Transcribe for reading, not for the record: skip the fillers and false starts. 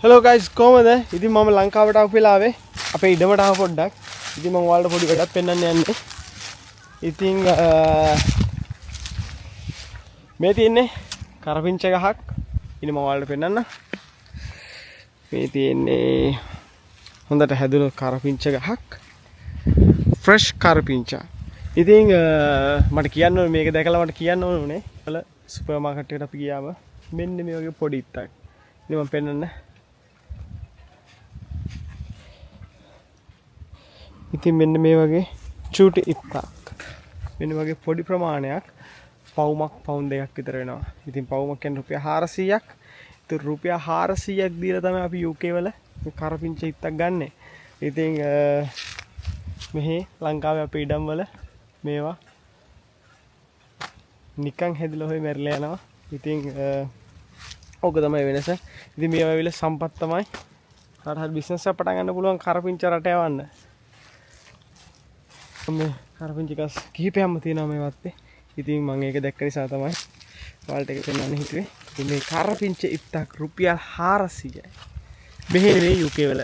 Hello guys, කොහමද? ඉතින් මම ලංකාවට ආපු වෙලාවේ අපේ ඉඩමට ආව පොඩ්ඩක්. ඉතින් මම ඔයාලට පොඩි වැඩක් පෙන්වන්න යන්නේ. ඉතින් මේ තියෙන්නේ කරපිංච ගහක්. ඉතින් මම ඔයාලට පෙන්වන්න. මේ තියෙන්නේ හොඳට හැදුණු කරපිංච ගහක්. fresh කරපිංචා. ඉතින් මට කියන්න ඕනේ මේක දැකලා මට කියන්න ඕනේ. වල සුපර් මාකට් එකට අපි ගියාම මෙන්න මේ වගේ පොඩි ඉත්තක්. ඉතින් මම පෙන්වන්න. ඉතින් මෙන්න මේ වගේ චූටි ඉත්තක්. මෙන්න වගේ පොඩි ප්‍රමාණයක් පවුමක් පවුන් දෙකක් විතර වෙනවා. ඉතින් පවුමක් කියන්නේ රුපියල් 400ක්. ඉතින් රුපියල් 400ක් දීලා තමයි අපි UK වල මේ කරපිංච ඉත්තක් ගන්නෙ. ඉතින් මෙහි ලංකාවේ අපේ ඉඩම් වල මේවා නිකන් හැදිලා හොය මැරිලා යනවා. ඉතින් ඕක තමයි වෙනස. ඉතින් මේවා විල සම්පත් තමයි. කාට හරි බිස්නස් එකක් පටන් ගන්න පුළුවන් කරපිංච රට යවන්න. මේ කරපිංච ගස් කිහිපයක්ම තියෙනවා මේ වත්තේ. ඉතින් මම ඒක දැක්ක නිසා තමයි ඔයාලට ඒක පෙන්වන්න හිතුවේ. ඉතින් මේ කරපිංච ඉත්තක් රුපියල් 400යි. මෙහෙ නෙවෙයි UK වල.